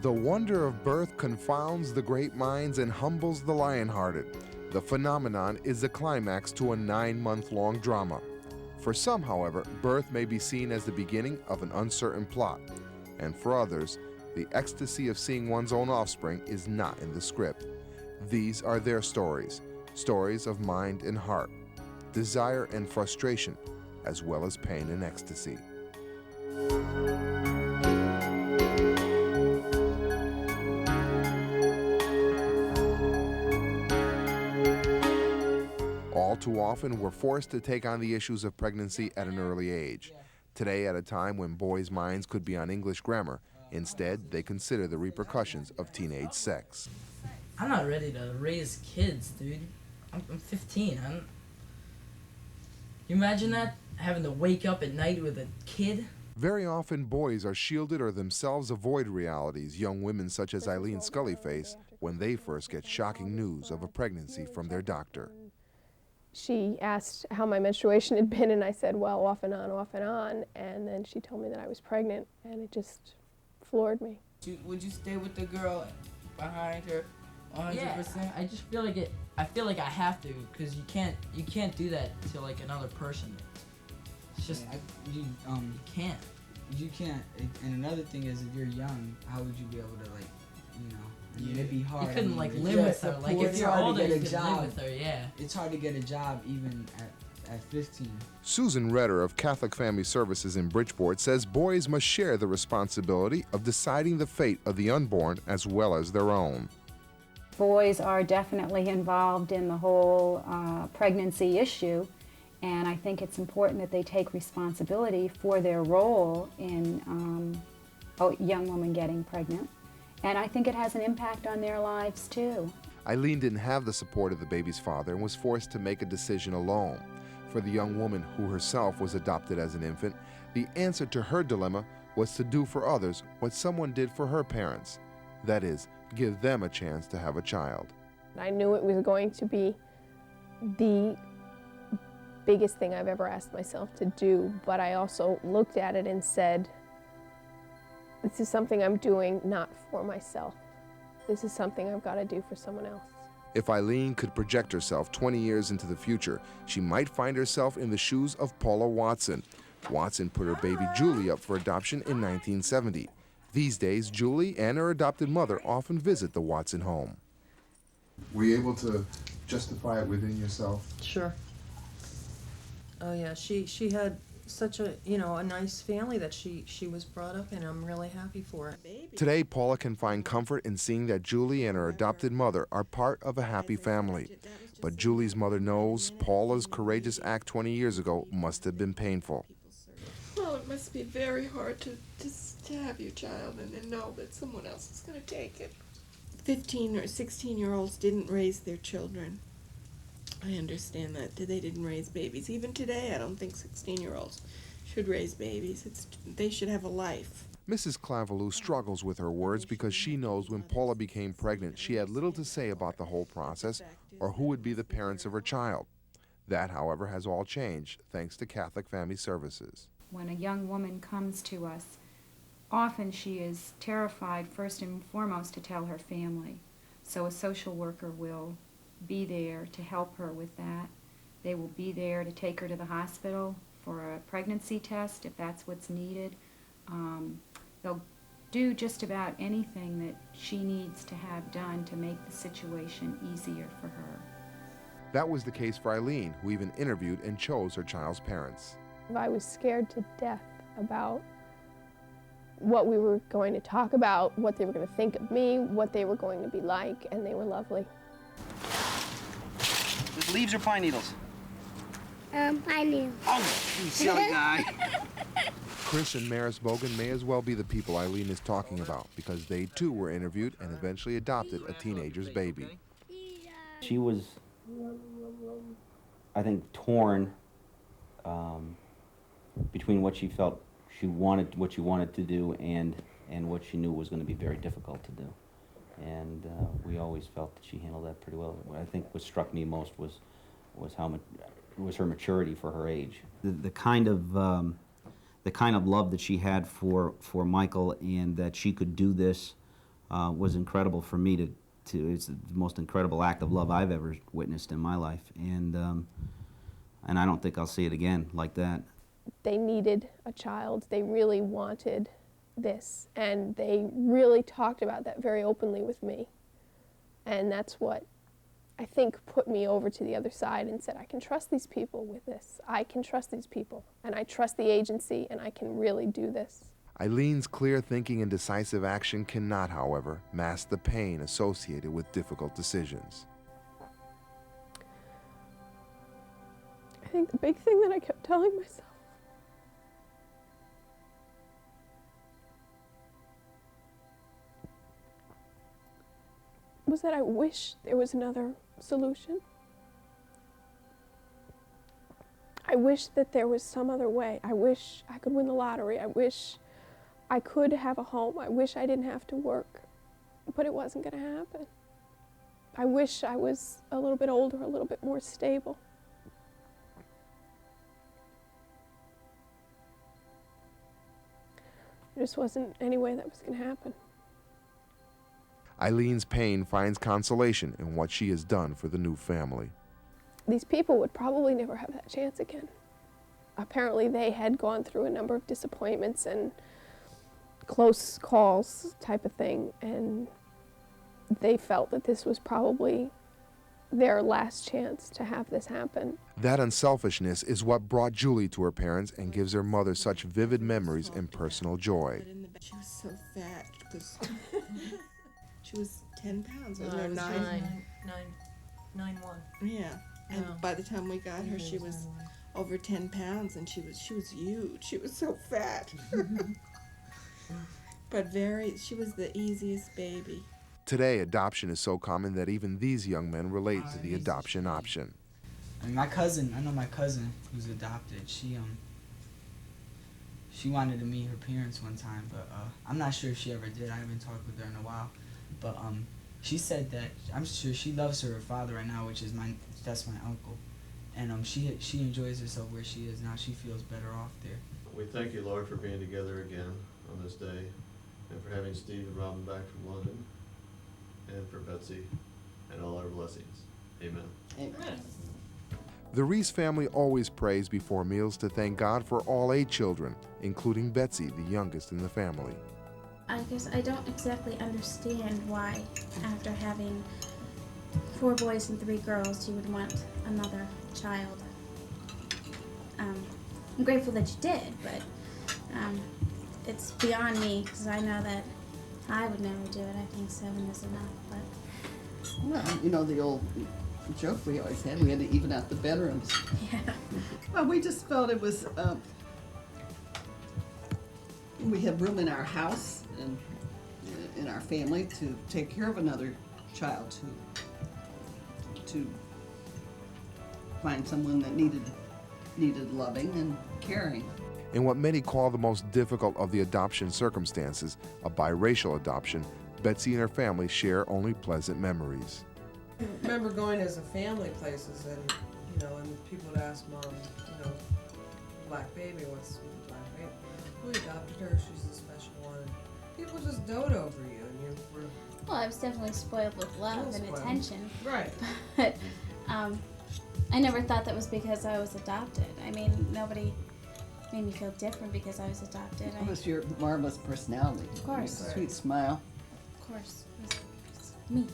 The wonder of birth confounds the great minds and humbles the lion-hearted. The phenomenon is the climax to a 9-month-long drama. For some, however, birth may be seen as the beginning of an uncertain plot. And for others, the ecstasy of seeing one's own offspring is not in the script. These are their stories, stories of mind and heart, desire and frustration, as well as pain and ecstasy. All too often, we're forced to take on the issues of pregnancy at an early age. Today, at a time when boys' minds could be on English grammar, instead, they consider the repercussions of teenage sex. I'm not ready to raise kids, dude. I'm 15. You imagine that? Having to wake up at night with a kid? Very often, boys are shielded or themselves avoid realities young women such as Eileen Scully face when they first get shocking news of a pregnancy from their doctor. She asked how my menstruation had been, and I said, well, off and on, and then she told me that I was pregnant, and it just floored me. Would you stay with the girl behind her 100%? Yeah, I just feel like it. I feel like I have to, because you can't do that to like another person. It's just you can't. You can't. And another thing is, if you're young, how would you be able to I mean, it'd be hard. You couldn't live with her. Like if you're older, you could live with her. Yeah. It's hard to get a job even at 15. Susan Redder of Catholic Family Services in Bridgeport says boys must share the responsibility of deciding the fate of the unborn as well as their own. Boys are definitely involved in the whole pregnancy issue, and I think it's important that they take responsibility for their role in a young woman getting pregnant. And I think it has an impact on their lives, too. Eileen didn't have the support of the baby's father and was forced to make a decision alone. For the young woman who herself was adopted as an infant, the answer to her dilemma was to do for others what someone did for her parents. That is, give them a chance to have a child. I knew it was going to be the biggest thing I've ever asked myself to do, but I also looked at it and said, this is something I'm doing not for myself. This is something I've got to do for someone else. If Eileen could project herself 20 years into the future, she might find herself in the shoes of Paula Watson. Watson put her baby Julie up for adoption in 1970. These days, Julie and her adopted mother often visit the Watson home. Were you able to justify it within yourself? Sure. Oh yeah, she had such a a nice family that she was brought up in. I'm really happy for it. Today, Paula can find comfort in seeing that Julie and her adopted mother are part of a happy family. But Julie's mother knows Paula's courageous act 20 years ago must have been painful. Well, it must be very hard to have your child and then know that someone else is going to take it. 15 or 16-year-olds didn't raise their children. I understand that they didn't raise babies. Even today, I don't think 16-year-olds should raise babies. They should have a life. Mrs. Clavalou struggles with her words because she knows when Paula became pregnant, she had little to say about the whole process or who would be the parents of her child. That, however, has all changed thanks to Catholic Family Services. When a young woman comes to us, often she is terrified, first and foremost, to tell her family. So a social worker will be there to help her with that. They will be there to take her to the hospital for a pregnancy test if that's what's needed. They'll do just about anything that she needs to have done to make the situation easier for her. That was the case for Eileen, who even interviewed and chose her child's parents. I was scared to death about what we were going to talk about, what they were going to think of me, what they were going to be like, and they were lovely. This leaves or pine needles? Pine needles. Oh, you silly guy. Chris and Maris Bogan may as well be the people Eileen is talking about because they too were interviewed and eventually adopted a teenager's baby. She was, I think, torn between what she felt what she wanted to do, and what she knew was going to be very difficult to do. And we always felt that she handled that pretty well. I think what struck me most was her maturity for her age. The kind of love that she had for Michael, and that she could do this was incredible for me it's the most incredible act of love I've ever witnessed in my life, and I don't think I'll see it again like that. They needed a child. They really wanted this, and they really talked about that very openly with me. And that's what I think put me over to the other side and said, I can trust these people with this. I can trust these people, and I trust the agency, and I can really do this. Eileen's clear thinking and decisive action cannot, however, mask the pain associated with difficult decisions. I think the big thing that I kept telling myself was that I wish there was another solution. I wish that there was some other way. I wish I could win the lottery. I wish I could have a home. I wish I didn't have to work. But it wasn't going to happen. I wish I was a little bit older, a little bit more stable. There just wasn't any way that was going to happen. Eileen's pain finds consolation in what she has done for the new family. These people would probably never have that chance again. Apparently they had gone through a number of disappointments and close calls type of thing, and they felt that this was probably their last chance to have this happen. That unselfishness is what brought Julie to her parents and gives her mother such vivid memories and personal joy. She was so fat because she was 10 pounds. No, Was her it was 9'1". Yeah. And Yeah. by the time we got her, she was over 10 pounds, and she was huge. She was so fat. But she was the easiest baby. Today, adoption is so common that even these young men relate to the adoption option. I mean, I know my cousin who's adopted. She wanted to meet her parents one time, but I'm not sure if she ever did. I haven't talked with her in a while. But she said that I'm sure she loves her father right now, that's my uncle, and she enjoys herself where she is now. She feels better off there. We thank you, Lord, for being together again on this day, and for having Steve and Robin back from London, and for Betsy and all our blessings. Amen. Amen. The Reese family always prays before meals to thank God for all 8 children, including Betsy, the youngest in the family. I guess I don't exactly understand why, after having 4 boys and 3 girls, you would want another child. I'm grateful that you did, but it's beyond me, because I know that I would never do it. I think 7 is enough, but... Well, you know, the old joke we always had, we had to even out the bedrooms. Yeah. Well, we just felt it was, we had room in our house and in our family to take care of another child, to find someone that needed loving and caring. In what many call the most difficult of the adoption circumstances, a biracial adoption, Betsy and her family share only pleasant memories. I remember going as a family places, and and people would ask Mom, black baby, what's with the black baby? We adopted her, she's a special one. People just dote over you, and you were... Well, I was definitely spoiled with love and attention. Right. But I never thought that was because I was adopted. I mean, nobody made me feel different because I was adopted. It was your marvelous personality. Of course. Your sweet smile. Of course. It was me.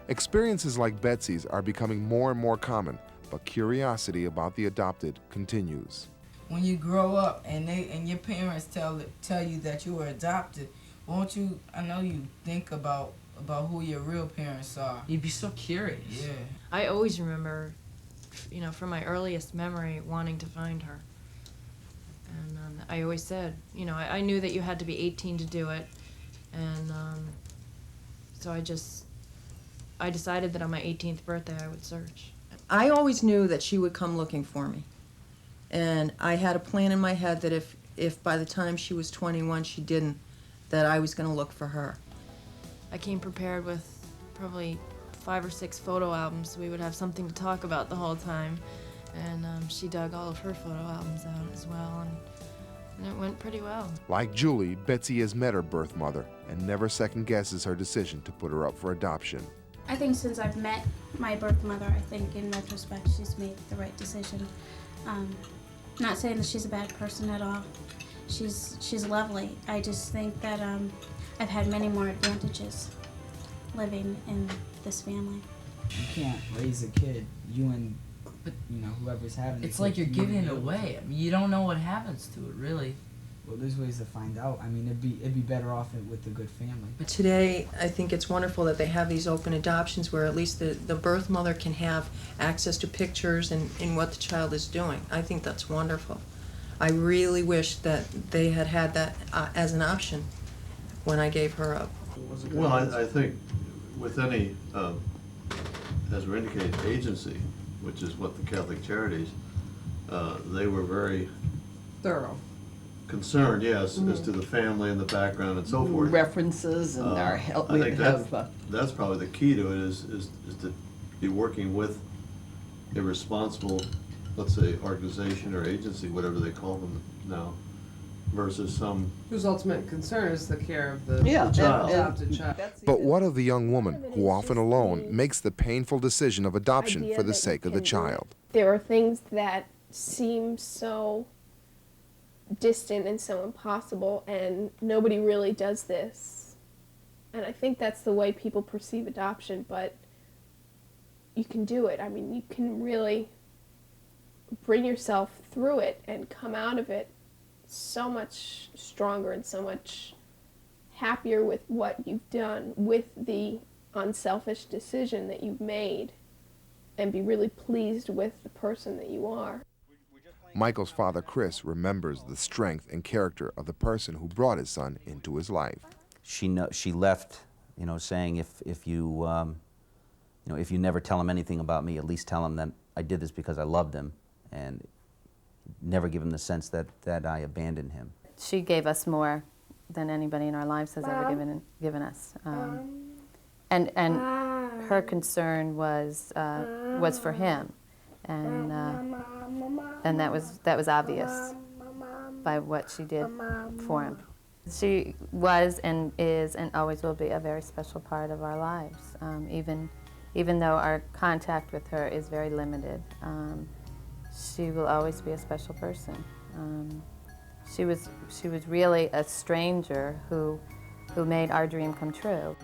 Experiences like Betsy's are becoming more and more common, but curiosity about the adopted continues. When you grow up and your parents tell you that you were adopted, won't you? I know you think about who your real parents are. You'd be so curious. Yeah. I always remember, from my earliest memory, wanting to find her. And I always said, I knew that you had to be 18 to do it, and so I decided that on my 18th birthday I would search. I always knew that she would come looking for me. And I had a plan in my head that if by the time she was 21 she didn't, that I was going to look for her. I came prepared with probably 5 or 6 photo albums, so we would have something to talk about the whole time. And she dug all of her photo albums out as well, and it went pretty well. Like Julie, Betsy has met her birth mother and never second guesses her decision to put her up for adoption. I think since I've met my birth mother, I think in retrospect she's made the right decision. Not saying that she's a bad person at all. She's lovely. I just think that I've had many more advantages living in this family. You can't raise a kid, you and whoever's having the It's kid, like you're you giving and it you. away. I mean, you don't know what happens to it, really. Well, there's ways to find out. I mean, it'd be better off with a good family. But today, I think it's wonderful that they have these open adoptions where at least the birth mother can have access to pictures and what the child is doing. I think that's wonderful. I really wish that they had had that as an option when I gave her up. Well, I think with any, as we're indicating, agency, which is what the Catholic Charities, they were very Thorough. concerned, yes, as to the family and the background and so forth. References and our help. I think have, that's probably the key to it is to be working with a responsible, let's say, organization or agency, whatever they call them now, versus some. Whose ultimate concern is the care of the child. adopted child. But what of the young woman who, often alone, makes the painful decision of adoption idea for the that sake you of the can- child? There are things that seem so distant and so impossible, and nobody really does this. And I think that's the way people perceive adoption, but you can do it. I mean, you can really bring yourself through it and come out of it so much stronger and so much happier with what you've done, with the unselfish decision that you've made, and be really pleased with the person that you are. Michael's father, Chris, remembers the strength and character of the person who brought his son into his life. She left, saying if you never tell him anything about me, at least tell him that I did this because I loved him, and never give him the sense that I abandoned him. She gave us more than anybody in our lives has ever given us, and her concern was for him, and that was obvious by what she did for him. She was and is and always will be a very special part of our lives, even though our contact with her is very limited. She will always be a special person. She was really a stranger who made our dream come true.